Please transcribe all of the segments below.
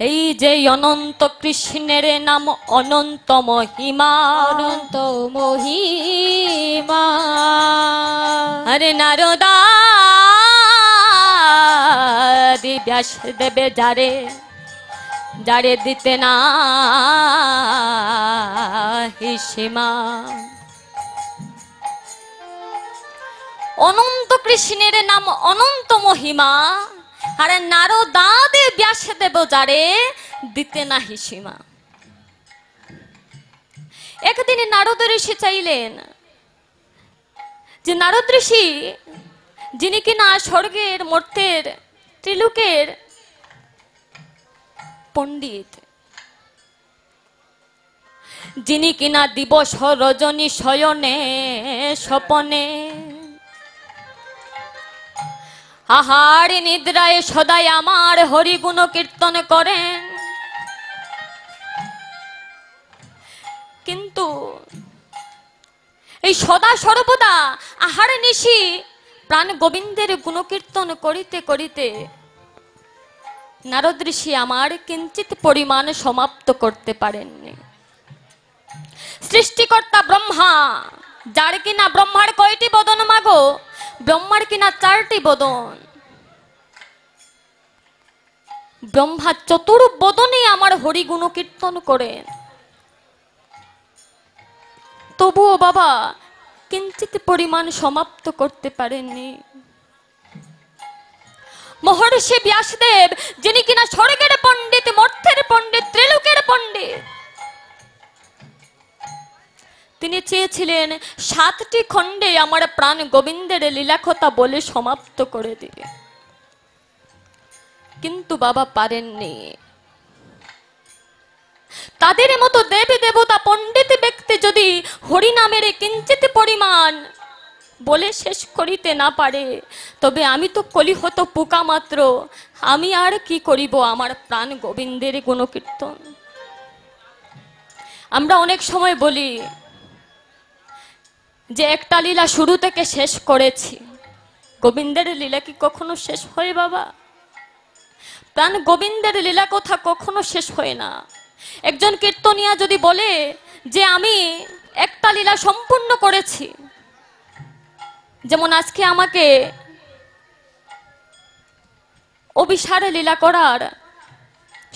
এই যে অনন্ত কৃষ্ণের নাম অনন্ত মহিমা, অনন্ত মহিমা। আরে নারদা ব্যাস দেবে যারে যারে দিতে না সীমা। অনন্ত কৃষ্ণের নাম অনন্ত মহিমা, আরে নারদা ব্যাস দেব যারে দিতে না সীমা। একদিন নারদ ঋষি চাইলেন যে নারদ ঋষি যিনি কিনা স্বর্গের মর্তের ত্রিলোকের পণ্ডিত, যিনি কিনা দিবস রজনী শয়নে স্বপনে আহার নিদ্রায় সদাই আমার হরিগুণ কীর্তন করেন, কিন্তু এই সদা সর্বদা আহার নিশি প্রাণ গোবিন্দের গুণকীর্তন করিতে করিতে নারদ ঋষি আমার কিঞ্চিত পরিমাণ সমাপ্ত করতে পারেননি। সৃষ্টিকর্তা ব্রহ্মা, যার কিনা ব্রহ্মার কয়টি বদন মাগো? ব্রহ্মার কিনা 4টি বদন। ব্রহ্মা চতুর্বদনে আমার হরিগুণ কীর্তন করেন, তবুও বাবা কিঞ্চিত পরিমাণ সমাপ্ত করতে পারেননি। মহর্ষি ব্যাসদেব, যিনি কিনা স্বর্গের পণ্ডিত, মর্ত্যের পণ্ডিত, ত্রিলোকের পণ্ডিত, তিনি চেয়েছিলেন 7টি খণ্ডে আমার প্রাণ গোবিন্দের লীলাকথা বলে সমাপ্ত করে দিবে, কিন্তু বাবা পারেননি। তাদের মতো দেবী দেবতা পণ্ডিত ব্যক্তি যদি হরিনামের কিঞ্চিত পরিমাণ বলে শেষ করিতে না পারে, তবে আমি তো কলিহত পোকা মাত্র, আমি আর কি করিব আমার প্রাণ গোবিন্দের গুণকীর্তন। আমরা অনেক সময় বলি যে একটা লীলা শুরু থেকে শেষ করেছি। গোবিন্দের লীলা কি কখনো শেষ হয় বাবা? প্রাণ গোবিন্দের লীলা কথা কখনো শেষ হয় না। একজন কীর্তনিয়া যদি বলে যে আমি একটা লীলা সম্পূর্ণ করেছি, যেমন আজকে আমাকে অভিসারে লীলা করার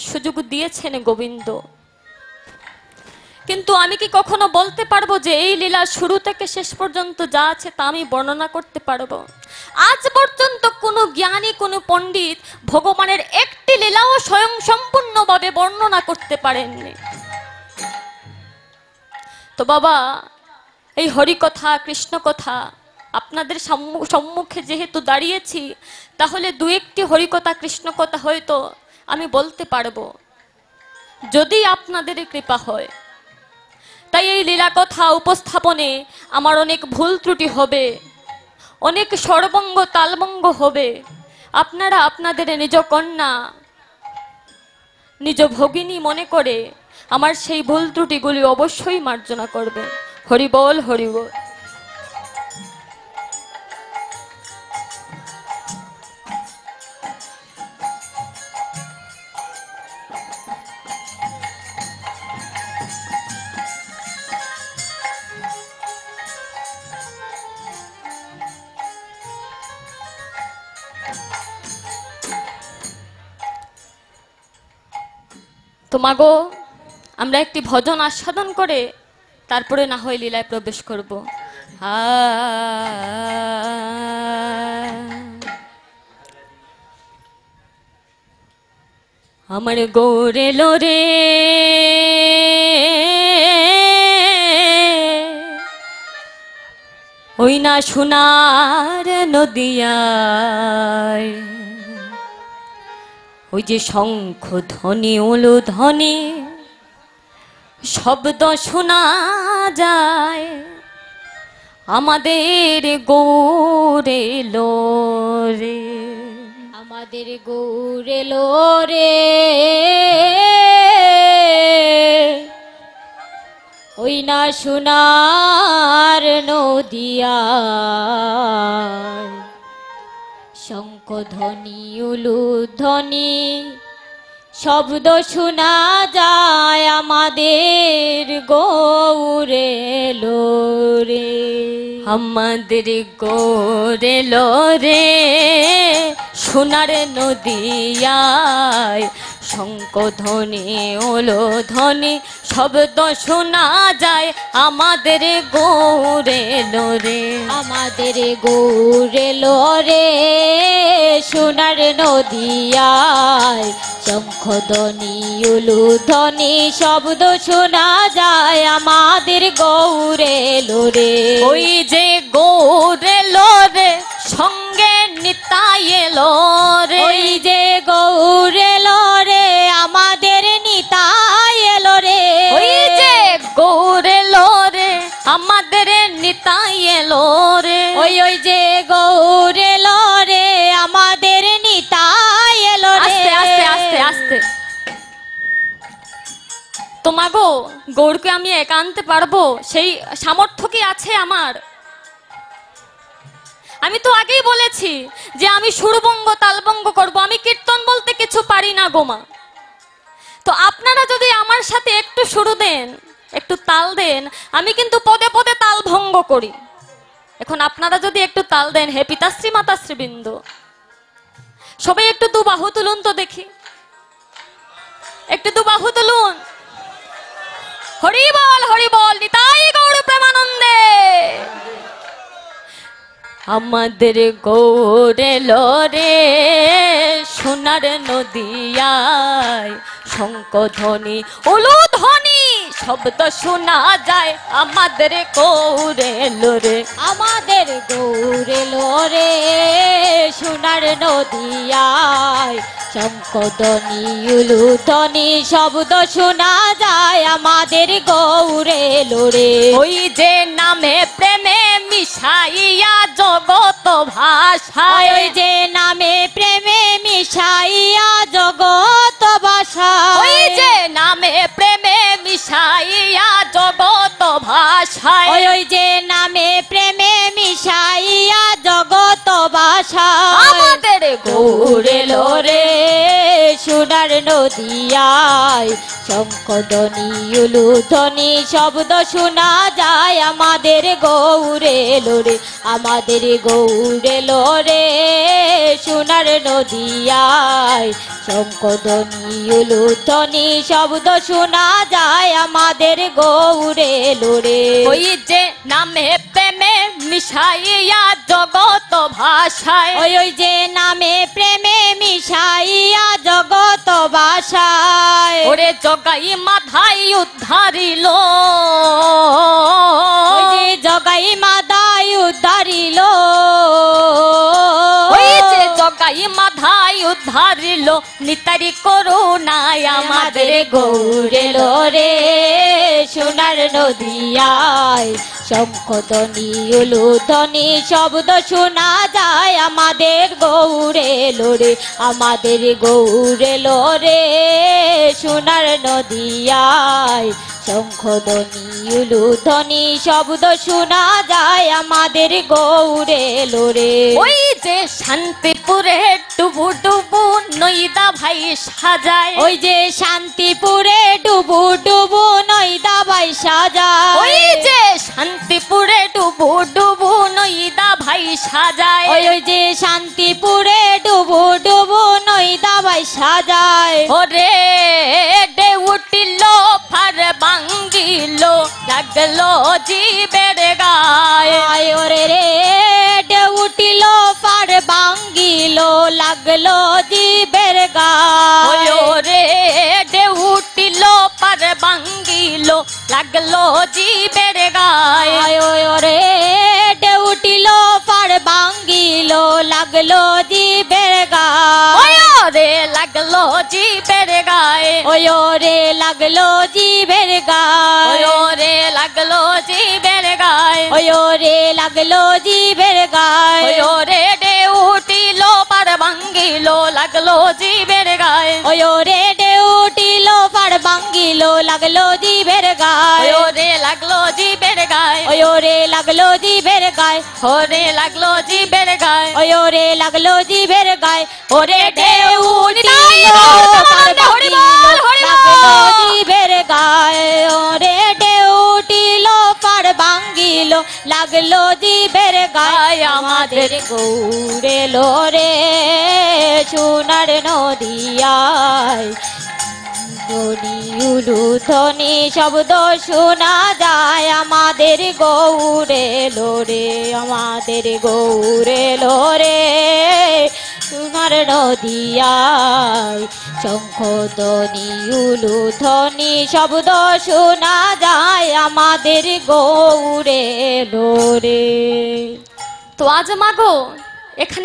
সুযোগ দিয়েছেন গোবিন্দ, কিন্তু আমি কি কখনো বলতে পারবো যে এই লীলা শুরু থেকে শেষ পর্যন্ত যা আছে তা আমি বর্ণনা করতে পারবো? আজ পর্যন্ত কোনো জ্ঞানী, কোনো পণ্ডিত ভগবানের একটি লীলাও স্বয়ং সম্পূর্ণভাবে বর্ণনা করতে পারেননি। তো বাবা এই হরিকথা, কৃষ্ণ কথা আপনাদের সম্মুখে যেহেতু দাঁড়িয়েছি, তাহলে 2-1টি হরিকথা, কৃষ্ণ কথা হয়তো আমি বলতে পারবো, যদি আপনাদের কৃপা হয়। তাই এই লীলা কথা উপস্থাপনে আমার অনেক ভুল ত্রুটি হবে, অনেক স্বরভঙ্গ তালভঙ্গ হবে। আপনারা আপনাদের নিজ কন্যা, নিজ ভগিনী মনে করে আমার সেই ভুল ত্রুটিগুলি অবশ্যই মার্জনা করবেন। হরি বল, হরি বল। তো মাগো, আমরা একটি ভজন আস্বাদন করে তারপরে না হয় লীলায় প্রবেশ করব। আমার গৌরে লোরে ওই না সোনার নদিয়ায়, ওই যে শঙ্খ ধ্বনি উলুধ্বনি শব্দ শোনা যায়, আমাদের গৌরে লোরে, আমাদের গৌরে লোরে ওই না সোনার নদিয়ায়, শঙ্খধ্বনি উলুধ্বনি শব্দ শোনা যায় আমাদের গৌরে লোরে। আমাদের গোরে লোরে সোনার নদিয়ায় শঙ্খ ধ্বনি ওলো ধ্বনি শব্দ শোনা যায় আমাদের গোরে লোরে। আমাদের গৌরে লোরে সোনার নদিয়ায় শঙ্খ ধ্বনি উলুধ্বনি শব্দ শোনা যায় আমাদের গৌরে লোরে। ওই যে গৌরে লোরে সঙ্গে নিতাই এলো রে। ওই যে গৌরে লোরে আমাদের নিতাই এলো রে। ওই যে গৌরে লোরে আমাদের নিতাই এলো রে। ওই যে গৌরে লোরে আমাদের নিতাই এলো রে। আস্তে আস্তে আস্তে আস্তে। তোমাগো গৌরকে আমি একা আনতে পারবো সেই সামর্থ্য কি আছে আমার? আমি তো আগেই বলেছি যে আমি সুরবঙ্গ তালবঙ্গ করব, আমি কীর্তন বলতে কিছু পারি না গোমা। তো আপনারা যদি আমার সাথে একটু সুর দেন, একটু তাল দেন, আমি কিন্তু পদে পদে তাল ভঙ্গ করি। এখন আপনারা যদি একটু তাল দেন, হে পিতাশ্রী মাতাশ্রী বৃন্দ, সবাই একটু দু বাহু তুলুন তো দেখি, একটু দু বাহু তুলুন। হরি বল নিতাই গৌর প্রেমানন্দে। আমাদের গৌরে লোরে সোনার নদিয়ায় শঙ্খ ধ্বনি উলুধ্বনি শব্দ শোনা যায় আমাদের গৌরে লোরে। আমাদের গৌরে লোরে সোনার নদিয়ায় শঙ্খ ধ্বনি উলুধ্বনি শব্দ শোনা যায় আমাদের গৌরে লোরে। ওই যে নামে প্রেমে মিশাইয়া জগত ভাষায়, ওই যে নামে প্রেমে মিশাইয়া জগত ভাষায়, ওই যে নামে প্রেমে মিশাইয়া জগত ভাষায়, ওই যে নামে প্রেমে মিশাইয়া জগত ভাষায় আমাদের গৌরে লোরে সোনার নদিয়ায় শঙ্খ ধ্বনি উলুধ্বনি শব্দ শোনা যায় আমাদের গৌরে লোরে। আমাদের গৌরে লোরে সোনার নদিয়ায় শঙ্খ ধ্বনি উলুধ্বনি শব্দ শোনা যায় আমাদের গৌরে লোরে। ওই যে নামে প্রেমে মিশাইয়া জগত ভাষায়, ওই যে নামে প্রেমে মিশাইয়া জগত ভাষায় ওরে জগাই মাথায় উদ্ধারিল, ওই যে জগাই মাদায় উদ্ধারিল, ওই যে জগাই মাথায় উদ্ধারিল নিতারি করুণায় আমাদের গৌরে লোরে সোনার নদিয়ায় শঙ্খ ধ্বনি উলুধ্বনি শব্দ শোনা যায় আমাদের গৌরে লোরে। আমাদের গৌরে লোরে সোনার নদিয়ায় শঙ্খ ধ্বনি উলুধ্বনি শব্দ শোনা যায় আমাদের গৌরে লোরে। ওই যে শান্তিপুরে ডুবু ডুবু নইদা ভাই সাজায়, ওই যে শান্তিপুরে ডুবু ডুবু নইদা ভাই সাজায়, ওই যে শান্তিপুরে ডুবু ডুবু নইদা ভাই সাজায়, ওই যে শান্তিপুরে ডুবু ডুবু নইদা ভাই সাজায় ওরে ডে উঠিল ফার ভাঙ্গিল লাগলো জীবের গায়ে, ওরে রে ডে উঠিল ফার ভাঙ্গিল লাগলো জীবের গায়, ওরে ডে উঠিল ফার ভাঙ্গিল লাগলো জীবের গায়ে, ওরে ডে উঠিল ফার ভাঙ্গিল লাগলো জীবের গায়, ওরে লাগলো জীবের গায়ে, ওরে লাগলো জীবের গায়, ওরে লাগলো জীবের গায়ে, ওরে লাগলো জীবের গায়, ওরে ডে উঠিল পার ভাঙ্গিল লাগলো জীবের গায়ে, ওরে ডে উঠিল ফার ভাঙ্গিল লাগলো জীবের গায়, ওরে লাগলো জীবের গায়ে, গায় ওরে লাগলো জিভের গায় ওরে লাগলো জীবের গায় ওরে লাগলো জিভের গায় ওরে ঢেউ উঠিল হরি বল, হরি বল। লাগলো জিভের গায় ওরে ঢেউ উঠিল পার ভাঙ্গিল লাগলো জিভের গায় আমাদের গৌরে লোরে সোনার নদিয়ায় ধ্বনি উলু ধ্বনি শব্দ শোনা যায় আমাদের গৌরে লোরে আমাদের গৌরে লোরে সোনার নদিয়ায় শঙ্খ ধ্বনি উলু ধ্বনি শব্দ শোনা যায় আমাদের গৌরে লোরে। তো আজ মাগো এখানে